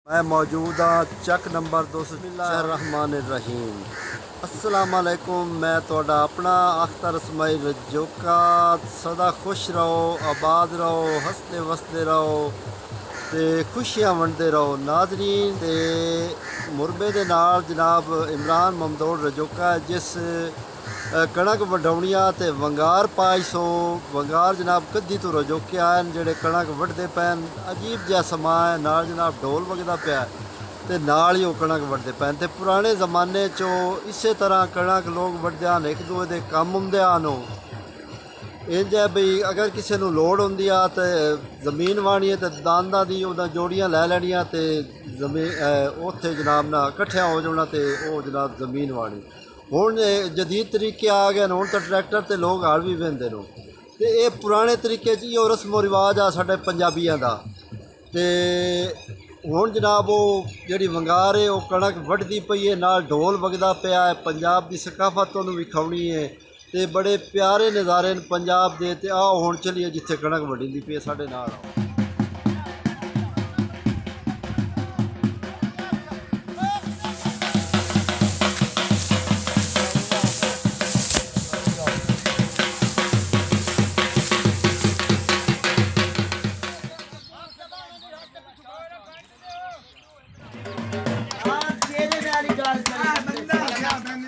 मैं मौजूद हाँ चक नंबर 2। बिस्मिल्लाहिर्रहमानिर्रहीम। अस्सलाम वालेकुम। मैं तोड़ा अपना अख्तर इसमाइल रजोका। सदा खुश रहो, आबाद रहो, हंसते वसते रहो ते खुशियां वंडते रहो। नाजरीन ते मुरबे दे नाल जनाब इमरान ममदूर रजोका जिस कणक वढाउणिया ते वंगार पाई सो वंगार जनाब कद्दी तो रजोके आए जेड़े कणक वढदे पैन। अजीब जिहा समा है, नाल जनाब ढोल वगदा पिया ते नाल ही वो कणक वढदे पैन। ते पुराने ज़माने चो इसे तरह कणक लोग वढदे हन, एक दूए दे कम हुंदे हन। इंज है बई अगर किसी नूं लोड़ हुंदी आ ते जमीन वाहनी है ते दांदा दी उहदा जोड़ियां लै लैणियां ते जमीन उत्थे जनाब ना इकट्ठियां हो जाना ते वो जनाब जमीन वाहनी। हुण जदीद तरीके आ गए, हुण तो ट्रैक्टर ते लोग हल भी वहिंदे ने ते ये पुराने तरीके च इहो रस्मो रिवाज आ साडे पंजाबियां दा। ते हुण जनाब वो जिहड़ी वंगार है वो कणक वढदी पई है, नाल ढोल वगदा पिया है। पंजाब दी सकाफत तुहानूं विखाउणी है ते बड़े प्यारे नज़ारे न पंजाब दे। ते आओ हुण चलिए जिथे कणक वढींदी पई है साडे नाल।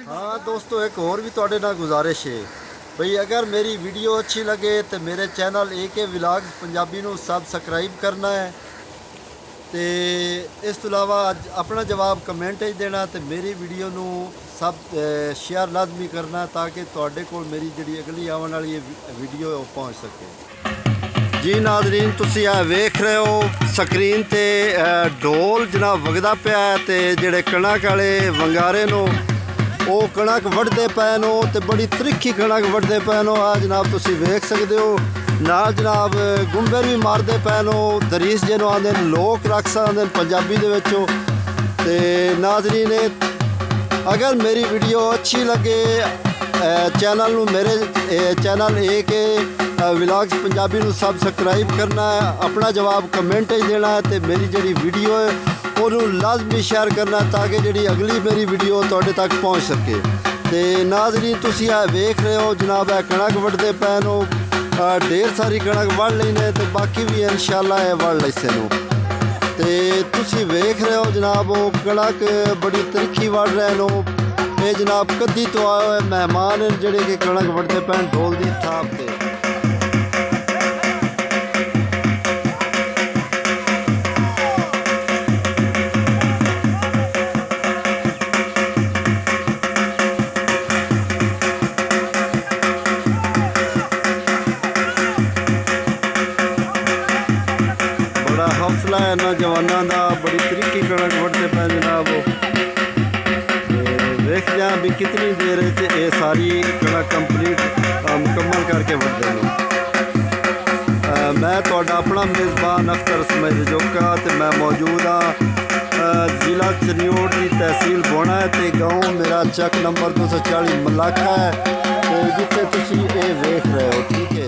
हाँ दोस्तों, एक और भी तुहाडे नाल गुजारिश है भई अगर मेरी वीडियो अच्छी लगे तो मेरे चैनल AK व्लॉग्स पंजाबी नूं सबसक्राइब करना है। तो इस तो इलावा अपना जवाब कमेंट देना तो मेरी वीडियो नूं सब शेयर लाजमी करना ताकि तुहाडे कोल मेरी जिहड़ी अगली आने वाली वीडियो पहुँच सके। जी नाजरीन, तुसीं आ वेख रहे हो स्क्रीन ते ढोल जनाब वगदा पिया है ते जिहड़े कणक वाले वंगारे नो वो कणक वढदे पए नो ते बड़ी त्रिखी कणक वढदे पए नो। आ जनाब तुसीं वेख सकदे हो। नाल जनाब गुंबर भी मारदे पए नो, दरीस जिहनूं आंदे ने, लोक रक्स आंदे ने पंजाबी दे विचों। ते नाजरीन अगर मेरी वीडियो अच्छी लगे चैनल नूं मेरे चैनल AK व्लॉग्स पंजाबी नूं सबसक्राइब करना है, अपना जवाब कमेंट देना है तो मेरी जिहड़ी वीडियो है उन्होंने लाजमी शेयर करना ताकि जिहड़ी अगली मेरी वीडियो तुहाडे तक पहुँच सके। तो नाजरीन तुसीं आ वेख रहे हो जनाब है कणक वढदे पए नो। ढेर सारी कणक वढ लईने ते बाकी भी इंशाअल्लाह ये वढ लैसे नो। ते तुसीं वेख रहे हो जनाब वो कणक बड़ी त्रिखी वढ रहे नो। ये जनाब कद्दी तो आए हुए मेहमान हैं जिहड़े कि कणक वढदे पए ढोल दी थाप ते। हौसला है नौजवानों का, बड़ी तरीके कणक वढदे पे जनाब। देख जा भी कितनी देर ये सारी कणक कंप्लीट मुकम्मल करके वढदे ने। मैं तुहाडा अपना मेज़बान अख्तर इसमाइल रजोका ते मैं मौजूद हाँ जिला चरियोट की तहसील बोना है ते गाँव मेरा चक नंबर 240 मलाखा है जिथे तुसीं ये वेख रहे हो। ठीक है।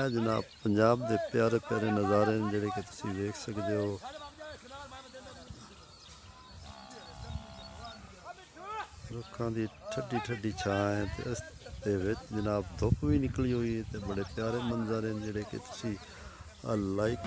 जनाब पंजाब के प्यारे प्यारे नज़ारे ने जिहड़े कि तुसीं वेख सकदे हो। रुखां दी ठड्डी ठड्डी छां है ते इस दे विच जनाब धुप भी निकली हुई है ते बड़े प्यारे मंजर हैं जिहड़े कि तुसीं लाइक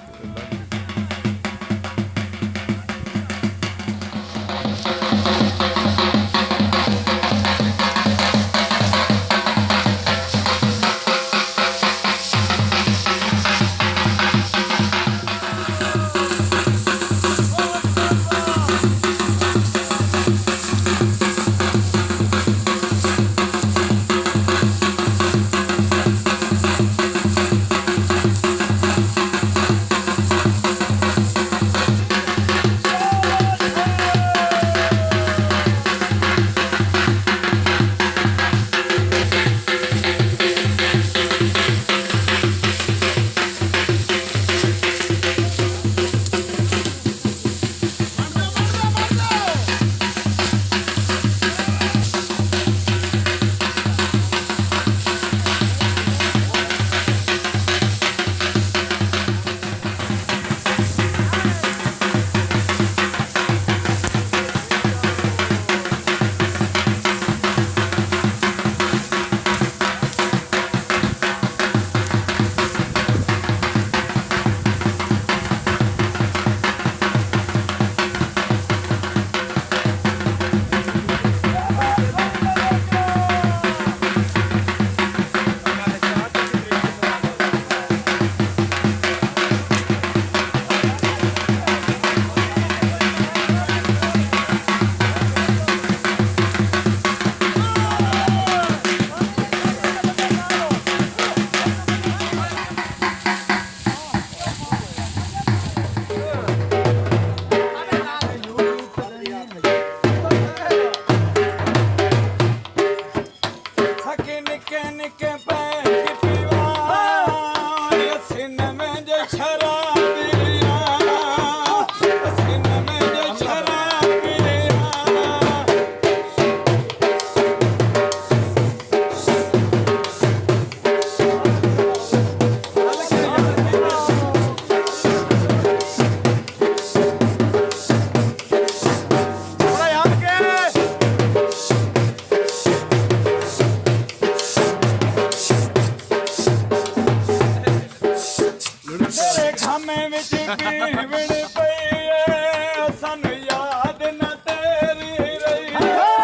ਜੀਵਨ ਪਈਏ ਸਾਨੂੰ ਯਾਦ ਨਾ ਤੇਰੀ ਰਹੀ ਕਿ ਪਹਿਲਾ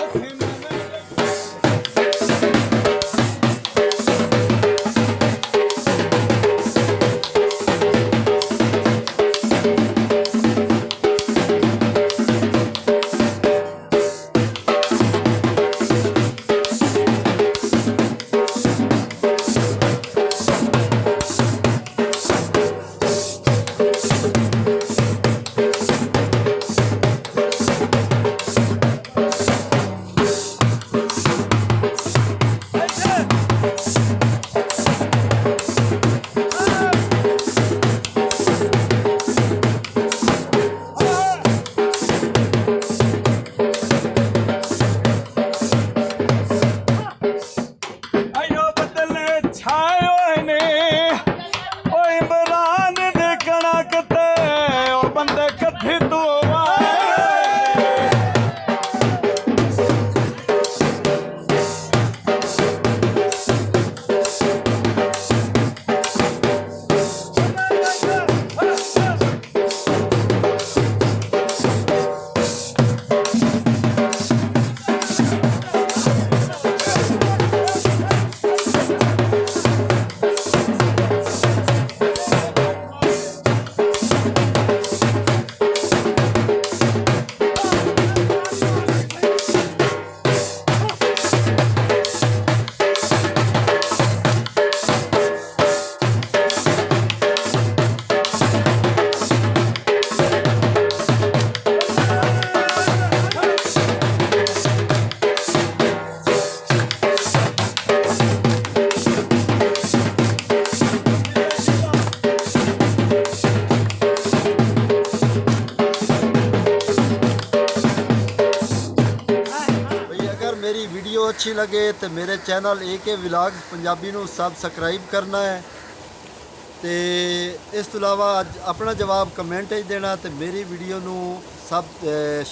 ਅਸੀਂ ਛਾਏ ਹੋਏ ਨੇ ਓਏ ਇਮਰਾਨ ਦੇ ਕਣਕ ਤੇ ਉਹ ਬੰਦੇ ਕੱਥੇ ਤੋਂ ਆਏ मेरी वीडियो अच्छी लगे तो मेरे चैनल AK व्लॉग्स पंजाबी नू सबसक्राइब करना है तो इस तो इलावा अज अपना जवाब कमेंट देना तो मेरी वीडियो नू सब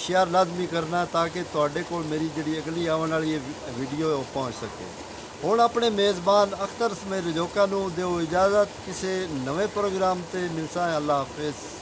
शेयर लाजमी करना ताकि तुहाडे कोल मेरी जिहड़ी अगली आने वाली वीडियो पहुँच सके। हुण अपने मेज़बान अख्तर समेत रजोका नू दिओ इजाज़त, किसी नवे प्रोग्राम ते मिलसां। अल्लाह हाफिज़।